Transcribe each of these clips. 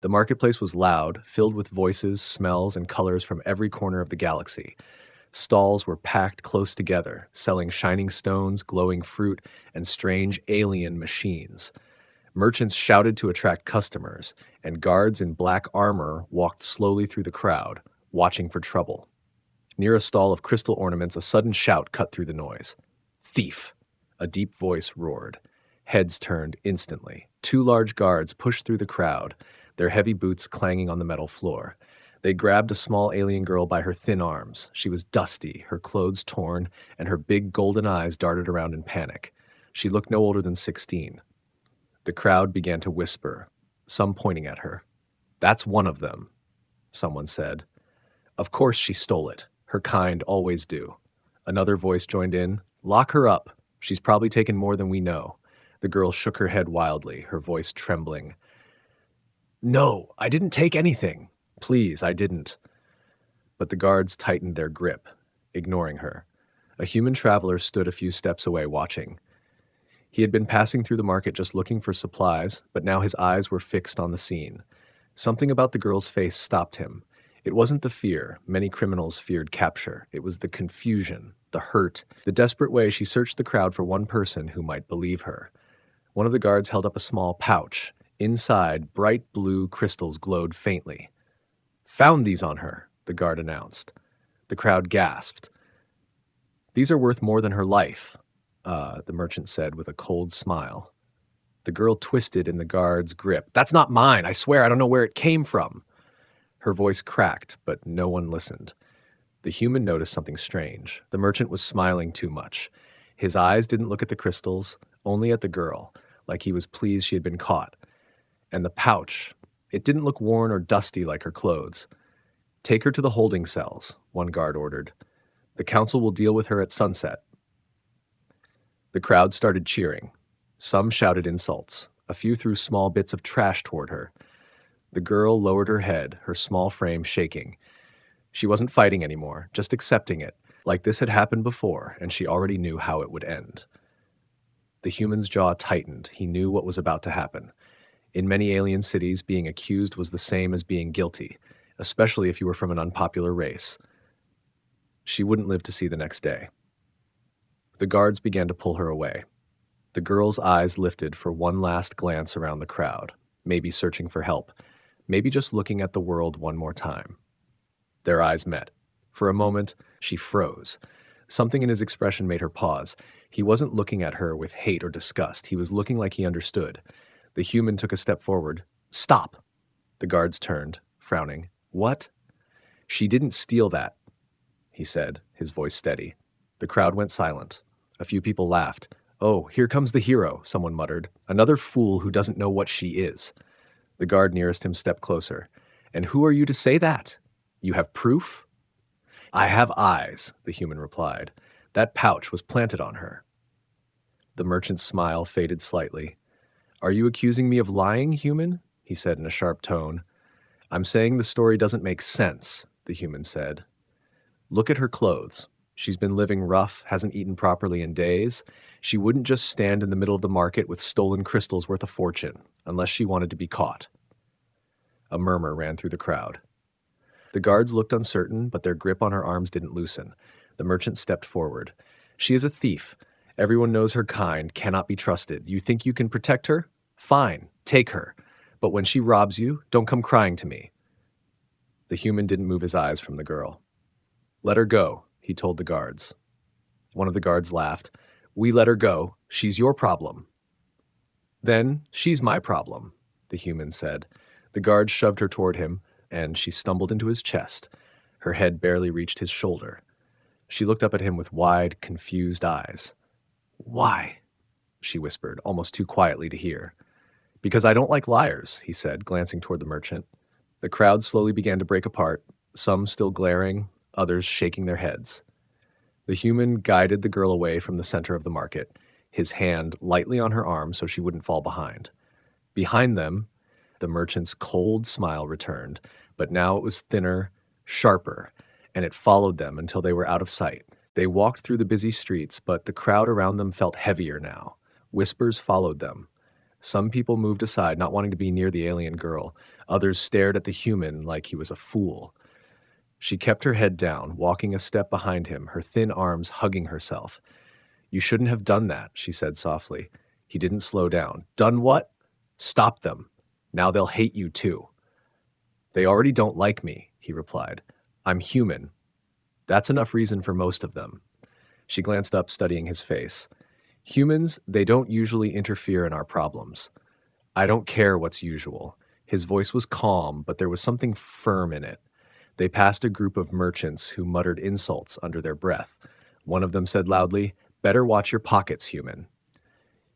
The marketplace was loud, filled with voices, smells, and colors from every corner of the galaxy. Stalls were packed close together, selling shining stones, glowing fruit, and strange alien machines. Merchants shouted to attract customers, and guards in black armor walked slowly through the crowd, watching for trouble. Near a stall of crystal ornaments, a sudden shout cut through the noise. "Thief!" A deep voice roared. Heads turned instantly. Two large guards pushed through the crowd, their heavy boots clanging on the metal floor. They grabbed a small alien girl by her thin arms. She was dusty, her clothes torn, and her big golden eyes darted around in panic. She looked no older than 16. The crowd began to whisper, some pointing at her. "That's one of them," someone said. "Of course she stole it. Her kind always do." Another voice joined in. "Lock her up. She's probably taken more than we know." The girl shook her head wildly, her voice trembling. "No, I didn't take anything. Please, I didn't." But the guards tightened their grip, ignoring her. A human traveler stood a few steps away, watching. He had been passing through the market just looking for supplies, but now his eyes were fixed on the scene. Something about the girl's face stopped him. It wasn't the fear. Many criminals feared capture. It was the confusion, the hurt, the desperate way she searched the crowd for one person who might believe her. One of the guards held up a small pouch. Inside, bright blue crystals glowed faintly. "Found these on her," the guard announced. The crowd gasped. "These are worth more than her life," the merchant said with a cold smile. The girl twisted in the guard's grip. "That's not mine. I swear I don't know where it came from." Her voice cracked, but no one listened. The human noticed something strange. The merchant was smiling too much. His eyes didn't look at the crystals, only at the girl, like he was pleased she had been caught. And the pouch, it didn't look worn or dusty like her clothes. "Take her to the holding cells," one guard ordered. "The council will deal with her at sunset." The crowd started cheering. Some shouted insults. A few threw small bits of trash toward her. The girl lowered her head, her small frame shaking. She wasn't fighting anymore, just accepting it, like this had happened before, and she already knew how it would end. The human's jaw tightened. He knew what was about to happen. In many alien cities, being accused was the same as being guilty, especially if you were from an unpopular race. She wouldn't live to see the next day. The guards began to pull her away. The girl's eyes lifted for one last glance around the crowd, maybe searching for help, maybe just looking at the world one more time. Their eyes met. For a moment, she froze. Something in his expression made her pause. He wasn't looking at her with hate or disgust. He was looking like he understood. The human took a step forward. "Stop!" The guards turned, frowning. "What?" "She didn't steal that," he said, his voice steady. The crowd went silent. A few people laughed. "Oh, here comes the hero," someone muttered. "Another fool who doesn't know what she is." The guard nearest him stepped closer. "And who are you to say that? You have proof?" "I have eyes," the human replied. "That pouch was planted on her." The merchant's smile faded slightly. "Are you accusing me of lying, human?" he said in a sharp tone. "I'm saying the story doesn't make sense," the human said. "Look at her clothes. She's been living rough, hasn't eaten properly in days. She wouldn't just stand in the middle of the market with stolen crystals worth a fortune, unless she wanted to be caught." A murmur ran through the crowd. The guards looked uncertain, but their grip on her arms didn't loosen. The merchant stepped forward. "She is a thief. Everyone knows her kind, cannot be trusted. You think you can protect her? Fine, take her. But when she robs you, don't come crying to me." The human didn't move his eyes from the girl. "Let her go," he told the guards. One of the guards laughed. "We let her go. She's your problem." "Then she's my problem," the human said. The guard shoved her toward him, and she stumbled into his chest. Her head barely reached his shoulder. She looked up at him with wide, confused eyes. "Why?" she whispered, almost too quietly to hear. "Because I don't like liars," he said, glancing toward the merchant. The crowd slowly began to break apart, some still glaring, others shaking their heads. The human guided the girl away from the center of the market, his hand lightly on her arm so she wouldn't fall behind. Behind them, the merchant's cold smile returned, but now it was thinner, sharper, and it followed them until they were out of sight. They walked through the busy streets, but the crowd around them felt heavier now. Whispers followed them. Some people moved aside, not wanting to be near the alien girl. Others stared at the human like he was a fool. She kept her head down, walking a step behind him, her thin arms hugging herself. "You shouldn't have done that," she said softly. He didn't slow down. "Done what?" "Stop them. Now they'll hate you too." "They already don't like me," he replied. "I'm human. That's enough reason for most of them." She glanced up, studying his face. "Humans, they don't usually interfere in our problems. I don't care what's usual." His voice was calm, but there was something firm in it. They passed a group of merchants who muttered insults under their breath. One of them said loudly, "Better watch your pockets, human."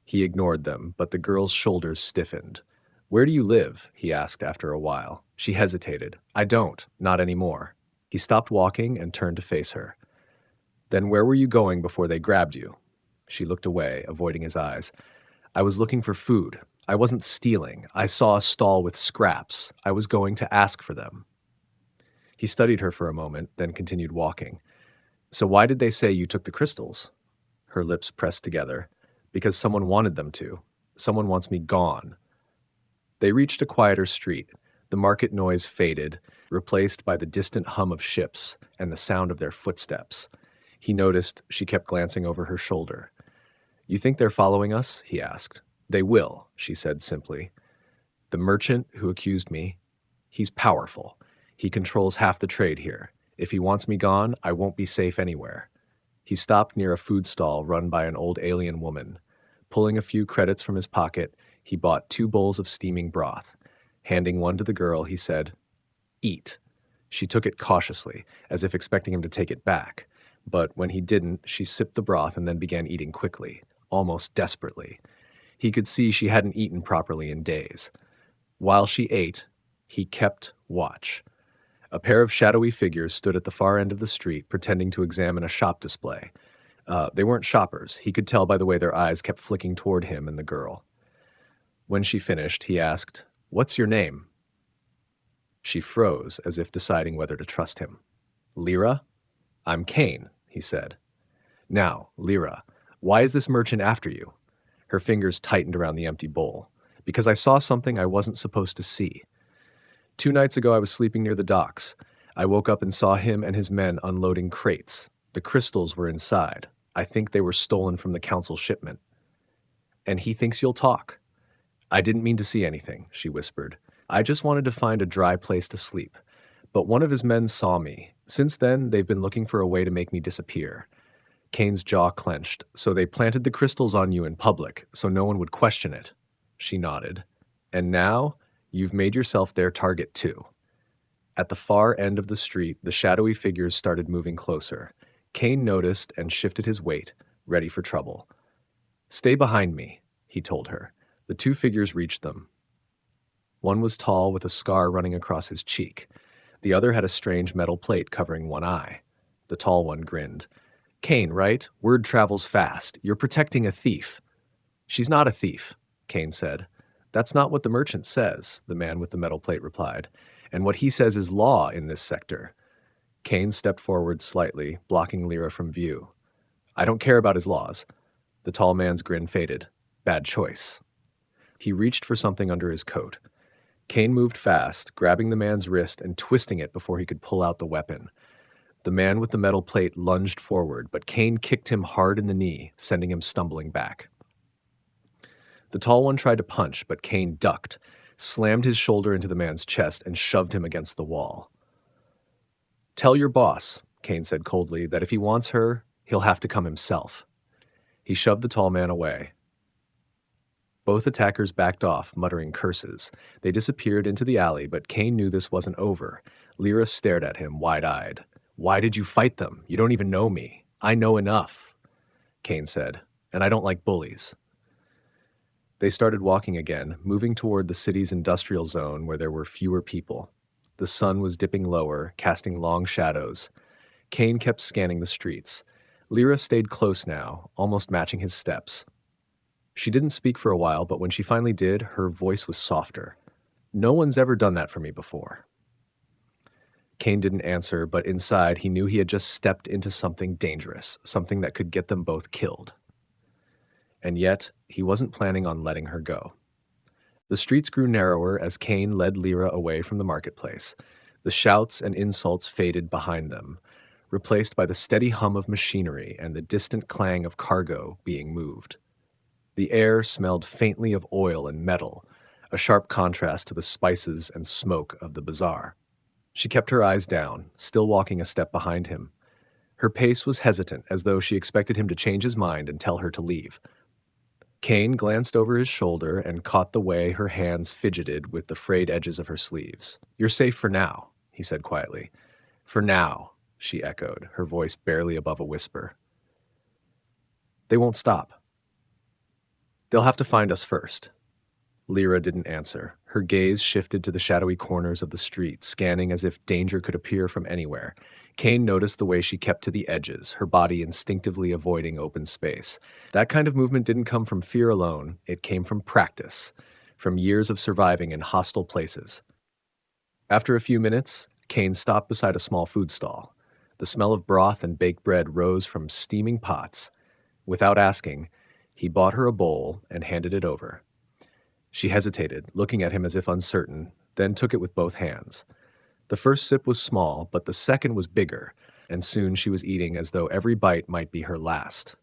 He ignored them, but the girl's shoulders stiffened. "Where do you live?" he asked after a while. She hesitated. "I don't. Not anymore." He stopped walking and turned to face her. "Then where were you going before they grabbed you?" She looked away, avoiding his eyes. "I was looking for food. I wasn't stealing. I saw a stall with scraps. I was going to ask for them." He studied her for a moment, then continued walking. "So why did they say you took the crystals?" Her lips pressed together. "Because someone wanted them to. Someone wants me gone." They reached a quieter street. The market noise faded, replaced by the distant hum of ships and the sound of their footsteps. He noticed she kept glancing over her shoulder. "You think they're following us?" he asked. "They will," she said simply. "The merchant who accused me, he's powerful. He controls half the trade here. If he wants me gone, I won't be safe anywhere." He stopped near a food stall run by an old alien woman. Pulling a few credits from his pocket, he bought 2 bowls of steaming broth. Handing one to the girl, he said, "Eat." She took it cautiously, as if expecting him to take it back. But when he didn't, she sipped the broth and then began eating quickly, almost desperately. He could see she hadn't eaten properly in days. While she ate, he kept watch. A pair of shadowy figures stood at the far end of the street, pretending to examine a shop display. They weren't shoppers. He could tell by the way their eyes kept flicking toward him and the girl. When she finished, he asked, "What's your name?" She froze, as if deciding whether to trust him. "Lyra?" "I'm Kane," he said. "Now, Lyra, why is this merchant after you?" Her fingers tightened around the empty bowl. "Because I saw something I wasn't supposed to see. 2 nights ago I was sleeping near the docks. I woke up and saw him and his men unloading crates. The crystals were inside. I think they were stolen from the council shipment. And he thinks you'll talk." "I didn't mean to see anything," she whispered. "I just wanted to find a dry place to sleep. But one of his men saw me. Since then, they've been looking for a way to make me disappear." Kane's jaw clenched. "So they planted the crystals on you in public, so no one would question it." She nodded. "And now, you've made yourself their target too." At the far end of the street, the shadowy figures started moving closer. Kane noticed and shifted his weight, ready for trouble. "Stay behind me," he told her. The 2 figures reached them. One was tall with a scar running across his cheek. The other had a strange metal plate covering one eye. The tall one grinned. "Kane, right? Word travels fast. You're protecting a thief." "She's not a thief," Kane said. "That's not what the merchant says," the man with the metal plate replied. "And what he says is law in this sector." Kane stepped forward slightly, blocking Lyra from view. "I don't care about his laws." The tall man's grin faded. "Bad choice." He reached for something under his coat. Kane moved fast, grabbing the man's wrist and twisting it before he could pull out the weapon. The man with the metal plate lunged forward, but Kane kicked him hard in the knee, sending him stumbling back. The tall one tried to punch, but Kane ducked, slammed his shoulder into the man's chest, and shoved him against the wall. "Tell your boss," Kane said coldly, "that if he wants her, he'll have to come himself." He shoved the tall man away. Both attackers backed off, muttering curses. They disappeared into the alley, but Kane knew this wasn't over. Lyra stared at him, wide-eyed. "Why did you fight them? You don't even know me." "I know enough," Kane said, "and I don't like bullies." They started walking again, moving toward the city's industrial zone where there were fewer people. The sun was dipping lower, casting long shadows. Kane kept scanning the streets. Lyra stayed close now, almost matching his steps. She didn't speak for a while, but when she finally did, her voice was softer. "No one's ever done that for me before." Kane didn't answer, but inside he knew he had just stepped into something dangerous, something that could get them both killed. And yet, he wasn't planning on letting her go. The streets grew narrower as Kane led Lyra away from the marketplace. The shouts and insults faded behind them, replaced by the steady hum of machinery and the distant clang of cargo being moved. The air smelled faintly of oil and metal, a sharp contrast to the spices and smoke of the bazaar. She kept her eyes down, still walking a step behind him. Her pace was hesitant, as though she expected him to change his mind and tell her to leave. Kane glanced over his shoulder and caught the way her hands fidgeted with the frayed edges of her sleeves. "You're safe for now," he said quietly. "For now," she echoed, her voice barely above a whisper. "They won't stop. They'll have to find us first." Lyra didn't answer. Her gaze shifted to the shadowy corners of the street, scanning as if danger could appear from anywhere. Kane noticed the way she kept to the edges, her body instinctively avoiding open space. That kind of movement didn't come from fear alone, it came from practice, from years of surviving in hostile places. After a few minutes, Kane stopped beside a small food stall. The smell of broth and baked bread rose from steaming pots. Without asking, he bought her a bowl and handed it over. She hesitated, looking at him as if uncertain, then took it with both hands. The first sip was small, but the second was bigger, and soon she was eating as though every bite might be her last.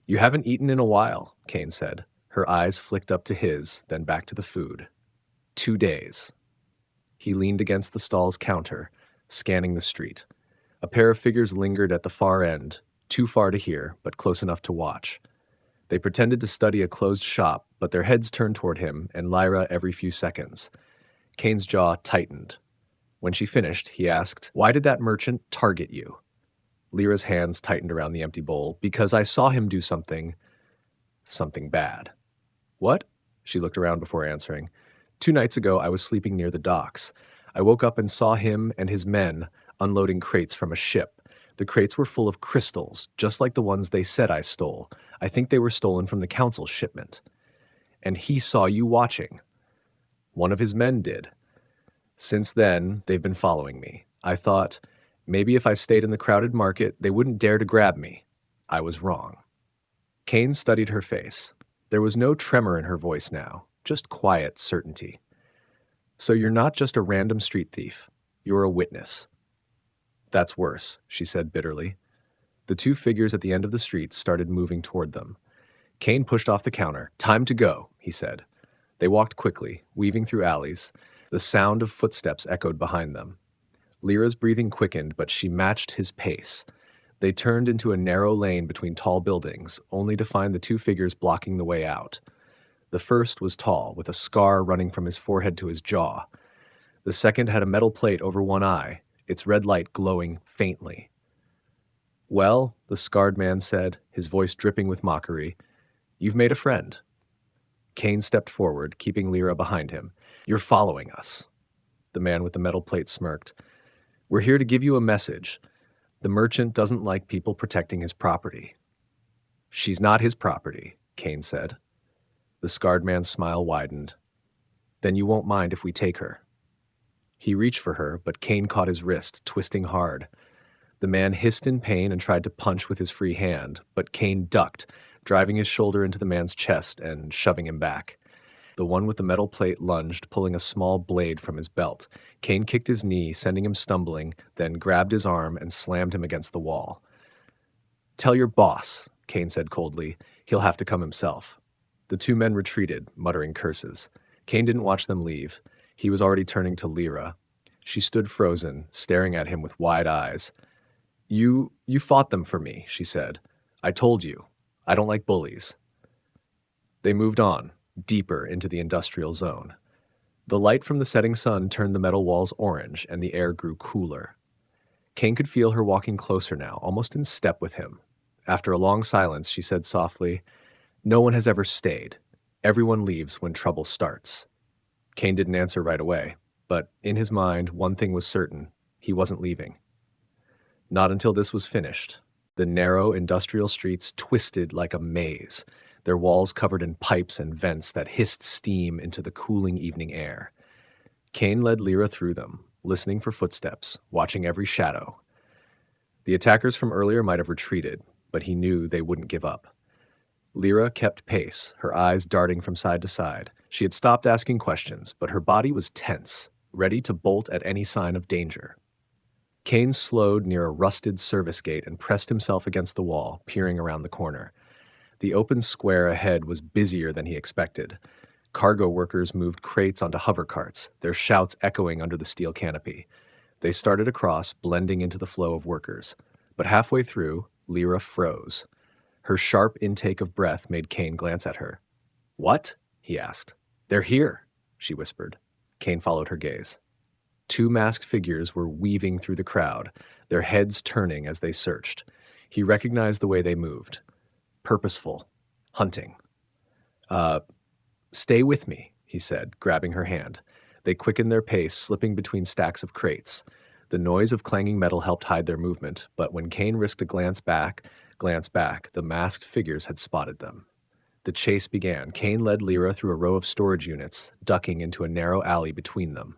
"You haven't eaten in a while," Kane said. Her eyes flicked up to his, then back to the food. 2 days. He leaned against the stall's counter, scanning the street. A pair of figures lingered at the far end, too far to hear, but close enough to watch. They pretended to study a closed shop, but their heads turned toward him and Lyra every few seconds. Kane's jaw tightened. When she finished, he asked, "Why did that merchant target you?" Lyra's hands tightened around the empty bowl. "Because I saw him do something bad." "What?" She looked around before answering. 2 nights ago, I was sleeping near the docks. I woke up and saw him and his men unloading crates from a ship. The crates were full of crystals, just like the ones they said I stole. I think they were stolen from the council's shipment. And he saw you watching. One of his men did. Since then, they've been following me. I thought, maybe if I stayed in the crowded market, they wouldn't dare to grab me. I was wrong." Kane studied her face. There was no tremor in her voice now, just quiet certainty. "So you're not just a random street thief. You're a witness." "That's worse," she said bitterly. The 2 figures at the end of the street started moving toward them. Kane pushed off the counter. "Time to go," he said. They walked quickly, weaving through alleys. The sound of footsteps echoed behind them. Lyra's breathing quickened, but she matched his pace. They turned into a narrow lane between tall buildings, only to find the 2 figures blocking the way out. The first was tall, with a scar running from his forehead to his jaw. The second had a metal plate over one eye, its red light glowing faintly. "Well," the scarred man said, his voice dripping with mockery, "you've made a friend." Kane stepped forward, keeping Lyra behind him. "You're following us." The man with the metal plate smirked. "We're here to give you a message. The merchant doesn't like people protecting his property." "She's not his property," Kane said. The scarred man's smile widened. "Then you won't mind if we take her." He reached for her, but Kane caught his wrist, twisting hard. The man hissed in pain and tried to punch with his free hand, but Kane ducked, driving his shoulder into the man's chest and shoving him back. The one with the metal plate lunged, pulling a small blade from his belt. Kane kicked his knee, sending him stumbling, then grabbed his arm and slammed him against the wall. "Tell your boss," Kane said coldly. "He'll have to come himself." The 2 men retreated, muttering curses. Kane didn't watch them leave. He was already turning to Lyra. She stood frozen, staring at him with wide eyes. You fought them for me," she said. "I told you. I don't like bullies." They moved on, deeper into the industrial zone. The light from the setting sun turned the metal walls orange, and the air grew cooler. Kane could feel her walking closer now, almost in step with him. After a long silence, she said softly, "No one has ever stayed. Everyone leaves when trouble starts." Kane didn't answer right away, but in his mind, one thing was certain. He wasn't leaving. Not until this was finished. The narrow industrial streets twisted like a maze, their walls covered in pipes and vents that hissed steam into the cooling evening air. Kane led Lyra through them, listening for footsteps, watching every shadow. The attackers from earlier might have retreated, but he knew they wouldn't give up. Lyra kept pace, her eyes darting from side to side. She had stopped asking questions, but her body was tense, ready to bolt at any sign of danger. Kane slowed near a rusted service gate and pressed himself against the wall, peering around the corner. The open square ahead was busier than he expected. Cargo workers moved crates onto hover carts, their shouts echoing under the steel canopy. They started across, blending into the flow of workers. But halfway through, Lyra froze. Her sharp intake of breath made Kane glance at her. "What?" he asked. "They're here," she whispered. Kane followed her gaze. Two masked figures were weaving through the crowd, their heads turning as they searched. He recognized the way they moved. Purposeful. Hunting. Uh, Stay with me, he said, grabbing her hand. They quickened their pace, slipping between stacks of crates. The noise of clanging metal helped hide their movement, but when Kane risked a glance back, the masked figures had spotted them. The chase began. Kane led Lyra through a row of storage units, ducking into a narrow alley between them.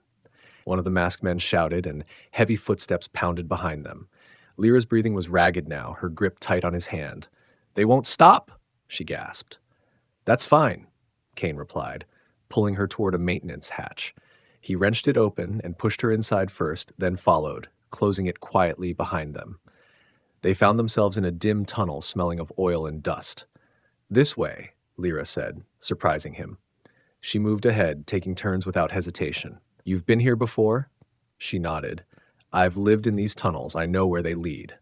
One of the masked men shouted, and heavy footsteps pounded behind them. Lyra's breathing was ragged now, her grip tight on his hand. "They won't stop," she gasped. "That's fine," Kane replied, pulling her toward a maintenance hatch. He wrenched it open and pushed her inside first, then followed, closing it quietly behind them. They found themselves in a dim tunnel smelling of oil and dust. "This way," Lyra said, surprising him. She moved ahead, taking turns without hesitation. "You've been here before?" She nodded. "I've lived in these tunnels. I know where they lead."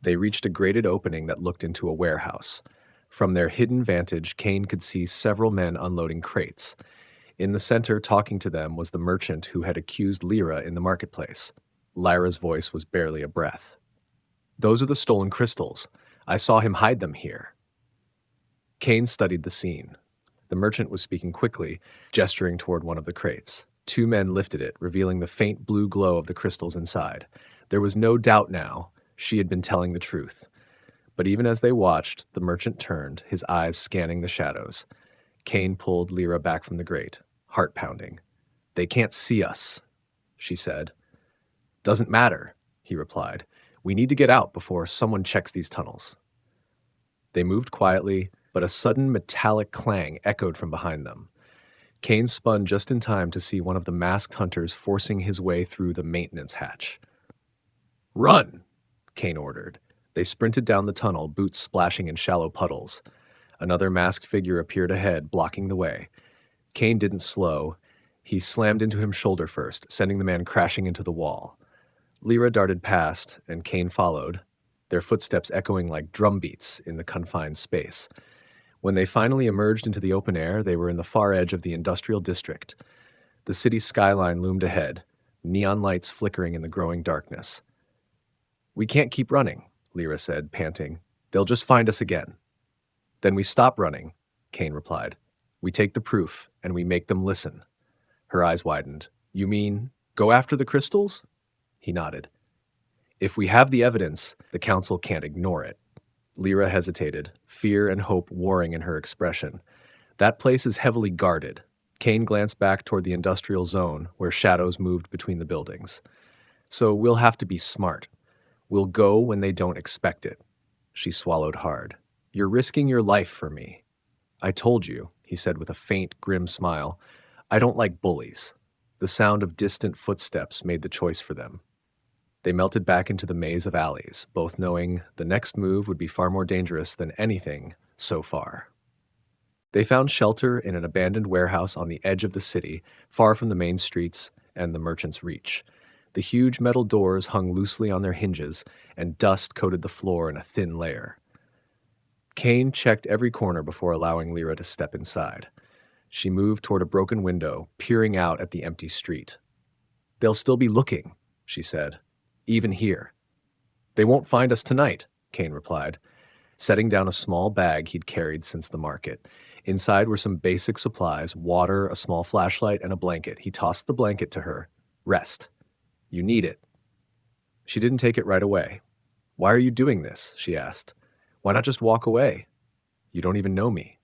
They reached a grated opening that looked into a warehouse. From their hidden vantage, Kane could see several men unloading crates. In the center, talking to them, was the merchant who had accused Lyra in the marketplace. Lyra's voice was barely a breath. "Those are the stolen crystals. I saw him hide them here." Kane studied the scene. The merchant was speaking quickly, gesturing toward one of the crates. Two men lifted it, revealing the faint blue glow of the crystals inside. There was no doubt now. She had been telling the truth. But even as they watched, the merchant turned, his eyes scanning the shadows. Kane pulled Lyra back from the grate, heart pounding. "They can't see us," she said. "Doesn't matter," he replied. "We need to get out before someone checks these tunnels." They moved quietly, but a sudden metallic clang echoed from behind them. Kane spun just in time to see one of the masked hunters forcing his way through the maintenance hatch. "Run!" Kane ordered. They sprinted down the tunnel, boots splashing in shallow puddles. Another masked figure appeared ahead, blocking the way. Kane didn't slow. He slammed into him shoulder first, sending the man crashing into the wall. Lyra darted past, and Kane followed, their footsteps echoing like drumbeats in the confined space. When they finally emerged into the open air, they were in the far edge of the industrial district. The city's skyline loomed ahead, neon lights flickering in the growing darkness. "We can't keep running," Lyra said, panting. "They'll just find us again." "Then we stop running," Kane replied. "We take the proof, and we make them listen." Her eyes widened. "You mean, go after the crystals?" He nodded. "If we have the evidence, the council can't ignore it." Lyra hesitated, fear and hope warring in her expression. "That place is heavily guarded." Kane glanced back toward the industrial zone, where shadows moved between the buildings. "So we'll have to be smart. We'll go when they don't expect it." She swallowed hard. "You're risking your life for me." "I told you," he said with a faint, grim smile. "I don't like bullies." The sound of distant footsteps made the choice for them. They melted back into the maze of alleys, both knowing the next move would be far more dangerous than anything so far. They found shelter in an abandoned warehouse on the edge of the city, far from the main streets and the merchant's reach. The huge metal doors hung loosely on their hinges, and dust coated the floor in a thin layer. Kane checked every corner before allowing Lyra to step inside. She moved toward a broken window, peering out at the empty street. "They'll still be looking," she said. "Even here." "They won't find us tonight," Kane replied, setting down a small bag he'd carried since the market. Inside were some basic supplies, water, a small flashlight, and a blanket. He tossed the blanket to her. "Rest. You need it." She didn't take it right away. "Why are you doing this?" she asked. "Why not just walk away? You don't even know me."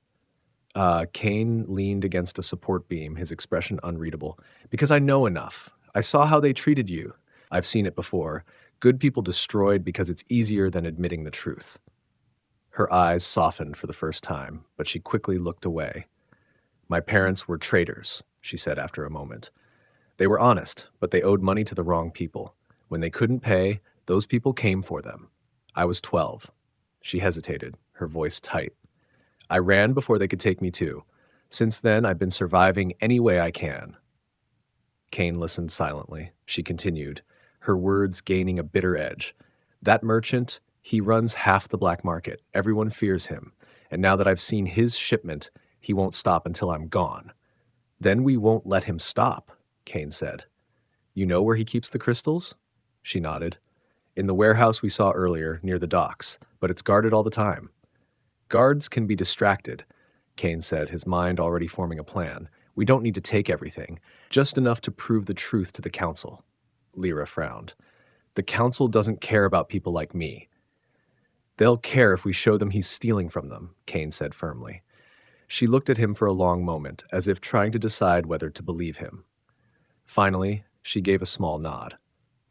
Kane leaned against a support beam, his expression unreadable. "Because I know enough. I saw how they treated you. I've seen it before. Good people destroyed because it's easier than admitting the truth." Her eyes softened for the first time, but she quickly looked away. My parents were traitors, she said after a moment. They were honest, but they owed money to the wrong people. When they couldn't pay, those people came for them. I was 12. She hesitated, her voice tight. I ran before they could take me too. Since then, I've been surviving any way I can. Kane listened silently. She continued, her words gaining a bitter edge. That merchant, he runs half the black market. Everyone fears him. And now that I've seen his shipment, he won't stop until I'm gone. Then we won't let him stop, Kane said. You know where he keeps the crystals? She nodded. In the warehouse we saw earlier, near the docks, but it's guarded all the time. Guards can be distracted, Kane said, his mind already forming a plan. We don't need to take everything, just enough to prove the truth to the council. Lyra frowned. The council doesn't care about people like me. They'll care if we show them he's stealing from them, Kane said firmly. She looked at him for a long moment, as if trying to decide whether to believe him. Finally, she gave a small nod.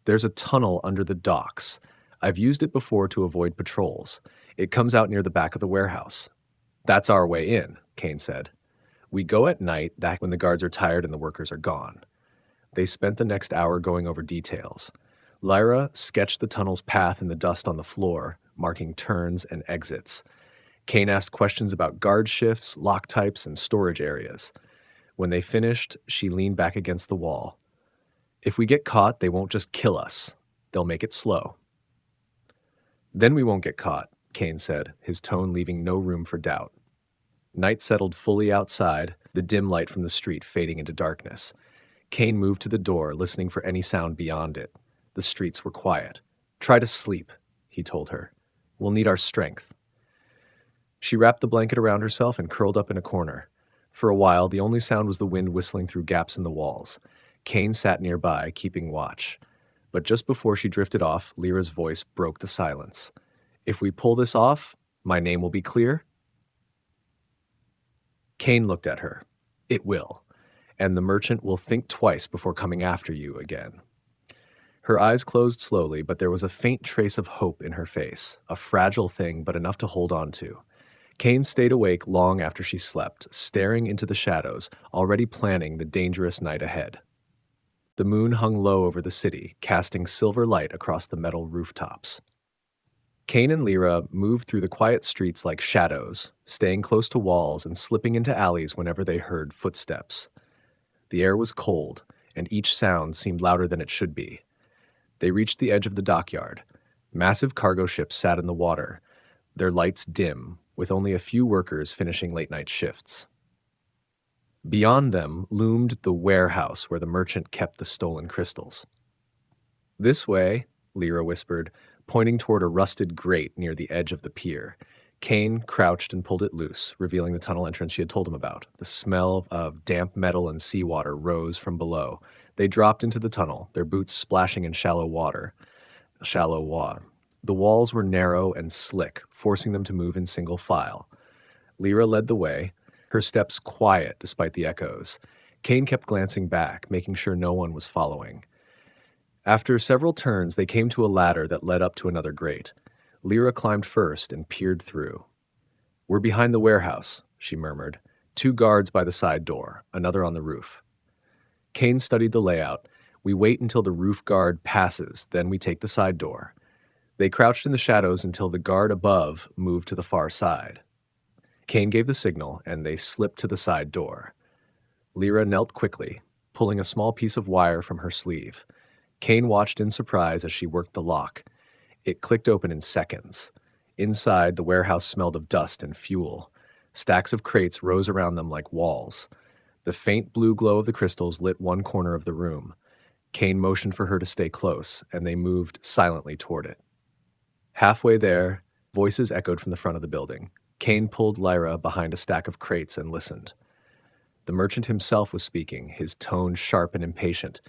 There's a tunnel under the docks. I've used it before to avoid patrols. It comes out near the back of the warehouse. That's our way in, Kane said. We go at night, back when the guards are tired and the workers are gone. They spent the next hour going over details. Lyra sketched the tunnel's path in the dust on the floor, marking turns and exits. Kane asked questions about guard shifts, lock types, and storage areas. When they finished, she leaned back against the wall. If we get caught, they won't just kill us. They'll make it slow. Then we won't get caught, Kane said, his tone leaving no room for doubt. Night settled fully outside, the dim light from the street fading into darkness. Kane moved to the door, listening for any sound beyond it. The streets were quiet. Try to sleep, he told her. We'll need our strength. She wrapped the blanket around herself and curled up in a corner. For a while, the only sound was the wind whistling through gaps in the walls. Kane sat nearby, keeping watch. But just before she drifted off, Lyra's voice broke the silence. If we pull this off, my name will be clear? Kane looked at her. It will. And the merchant will think twice before coming after you again. Her eyes closed slowly, but there was a faint trace of hope in her face, a fragile thing, but enough to hold on to. Kane stayed awake long after she slept, staring into the shadows, already planning the dangerous night ahead. The moon hung low over the city, casting silver light across the metal rooftops. Kane and Lyra moved through the quiet streets like shadows, staying close to walls and slipping into alleys whenever they heard footsteps. The air was cold, and each sound seemed louder than it should be. They reached the edge of the dockyard. Massive cargo ships sat in the water, their lights dim, with only a few workers finishing late-night shifts. Beyond them loomed the warehouse where the merchant kept the stolen crystals. This way, Lyra whispered, pointing toward a rusted grate near the edge of the pier. Kane crouched and pulled it loose, revealing the tunnel entrance she had told him about. The smell of damp metal and seawater rose from below. They dropped into the tunnel, their boots splashing in shallow water. The walls were narrow and slick, forcing them to move in single file. Lyra led the way, her steps quiet despite the echoes. Kane kept glancing back, making sure no one was following. After several turns, they came to a ladder that led up to another grate. Lyra climbed first and peered through. We're behind the warehouse, she murmured. 2 guards by the side door, another on the roof. Kane studied the layout. We wait until the roof guard passes, then we take the side door. They crouched in the shadows until the guard above moved to the far side. Kane gave the signal, and they slipped to the side door. Lyra knelt quickly, pulling a small piece of wire from her sleeve. Kane watched in surprise as she worked the lock. It clicked open in seconds. Inside, the warehouse smelled of dust and fuel. Stacks of crates rose around them like walls. The faint blue glow of the crystals lit one corner of the room. Kane motioned for her to stay close, and they moved silently toward it. Halfway there, voices echoed from the front of the building. Kane pulled Lyra behind a stack of crates and listened. The merchant himself was speaking, his tone sharp and impatient.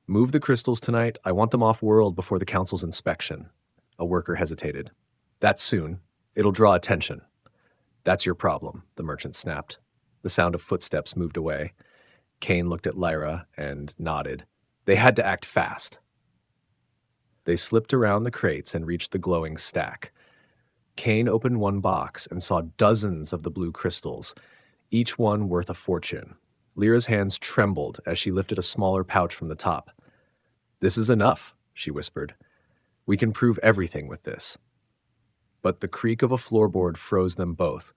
Move the crystals tonight. I want them off-world before the council's inspection. A worker hesitated. That's soon. It'll draw attention. That's your problem, the merchant snapped. The sound of footsteps moved away. Kane looked at Lyra and nodded. They had to act fast. They slipped around the crates and reached the glowing stack. Kane opened one box and saw dozens of the blue crystals, each one worth a fortune. Lyra's hands trembled as she lifted a smaller pouch from the top. "This is enough," she whispered. "We can prove everything with this." But the creak of a floorboard froze them both.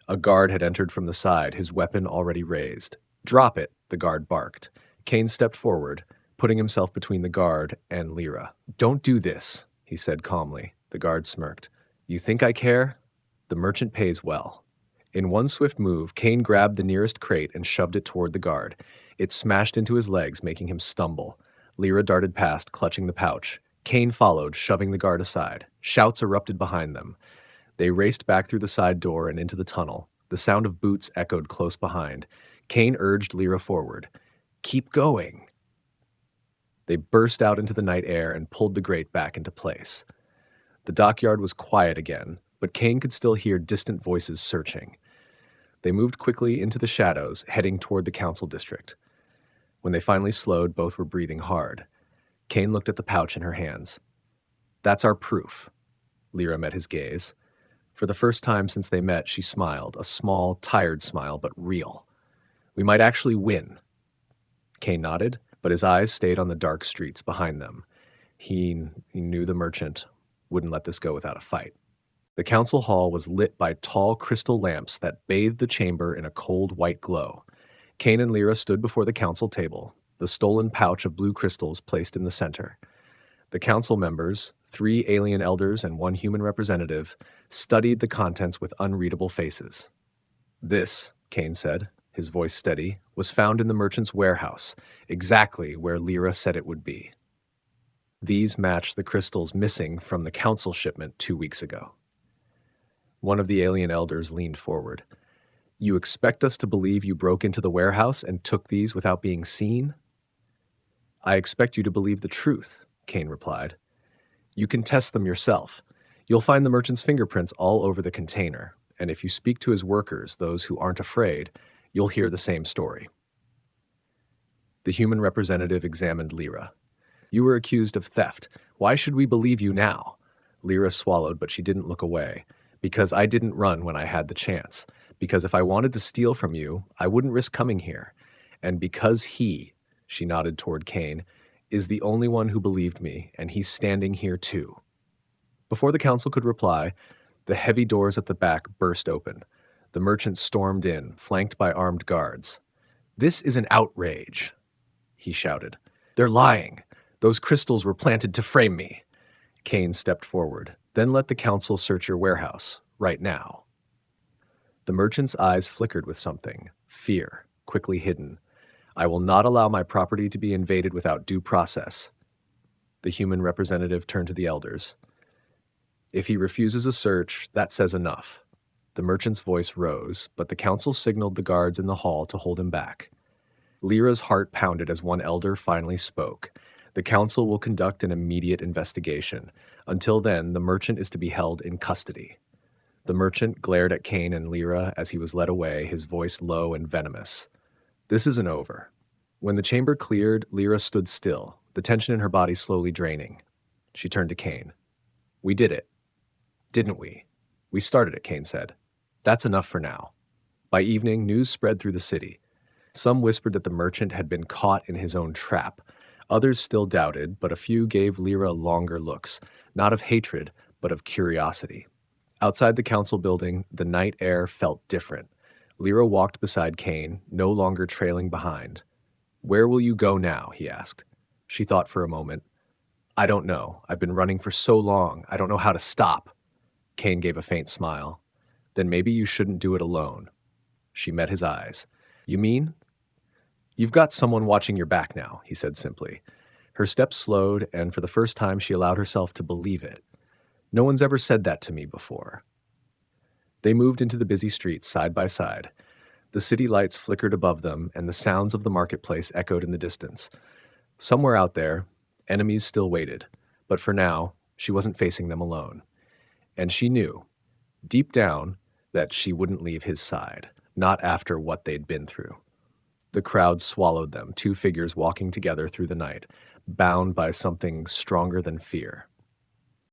A guard had entered from the side, his weapon already raised. "Drop it," the guard barked. Kane stepped forward, putting himself between the guard and Lyra. "Don't do this," he said calmly. The guard smirked. "You think I care? The merchant pays well." In one swift move, Kane grabbed the nearest crate and shoved it toward the guard. It smashed into his legs, making him stumble. Lyra darted past, clutching the pouch. Kane followed, shoving the guard aside. Shouts erupted behind them. They raced back through the side door and into the tunnel. The sound of boots echoed close behind. Kane urged Lyra forward. "Keep going." They burst out into the night air and pulled the grate back into place. The dockyard was quiet again, but Kane could still hear distant voices searching. They moved quickly into the shadows, heading toward the council district. When they finally slowed, both were breathing hard. Kane looked at the pouch in her hands. "That's our proof." Lyra met his gaze. For the first time since they met, she smiled, a small, tired smile, but real. "We might actually win." Kane nodded, but his eyes stayed on the dark streets behind them. He knew the merchant wouldn't let this go without a fight. The council hall was lit by tall crystal lamps that bathed the chamber in a cold white glow. Kane and Lyra stood before the council table, the stolen pouch of blue crystals placed in the center. The council members, 3 alien elders and 1 human representative, studied the contents with unreadable faces. "This," Kane said, his voice steady, "was found in the merchant's warehouse, exactly where Lyra said it would be." These match the crystals missing from the council shipment 2 weeks ago. One of the alien elders leaned forward. "You expect us to believe you broke into the warehouse and took these without being seen?" "I expect you to believe the truth," Kane replied. "You can test them yourself. You'll find the merchant's fingerprints all over the container, and if you speak to his workers, those who aren't afraid, you'll hear the same story." The human representative examined Lyra. "You were accused of theft. Why should we believe you now?" Lyra swallowed, but she didn't look away. "Because I didn't run when I had the chance. Because if I wanted to steal from you, I wouldn't risk coming here. And because he," she nodded toward Kane, "is the only one who believed me, and he's standing here too." Before the council could reply, the heavy doors at the back burst open. The merchant stormed in, flanked by armed guards. "This is an outrage," he shouted. "They're lying. Those crystals were planted to frame me." Kane stepped forward. "Then let the council search your warehouse, right now." The merchant's eyes flickered with something, fear, quickly hidden. "I will not allow my property to be invaded without due process." The human representative turned to the elders. "If he refuses a search, that says enough." The merchant's voice rose, but the council signaled the guards in the hall to hold him back. Lyra's heart pounded as one elder finally spoke. "The council will conduct an immediate investigation. Until then, the merchant is to be held in custody." The merchant glared at Kane and Lyra as he was led away, his voice low and venomous. "This isn't over." When the chamber cleared, Lyra stood still, the tension in her body slowly draining. She turned to Kane. "We did it, didn't we?" "We started it," Kane said. "That's enough for now." By evening, news spread through the city. Some whispered that the merchant had been caught in his own trap. Others still doubted, but a few gave Lyra longer looks, not of hatred, but of curiosity. Outside the council building, the night air felt different. Lyra walked beside Kane, no longer trailing behind. "Where will you go now?" he asked. She thought for a moment. "I don't know. I've been running for so long. I don't know how to stop." Kane gave a faint smile. "Then maybe you shouldn't do it alone." She met his eyes. "You mean?" "You've got someone watching your back now," he said simply. Her steps slowed, and for the first time she allowed herself to believe it. "No one's ever said that to me before." They moved into the busy streets side by side. The city lights flickered above them, and the sounds of the marketplace echoed in the distance. Somewhere out there, enemies still waited, but for now, she wasn't facing them alone. And she knew, deep down, that she wouldn't leave his side, not after what they'd been through. The crowd swallowed them, 2 figures walking together through the night, bound by something stronger than fear.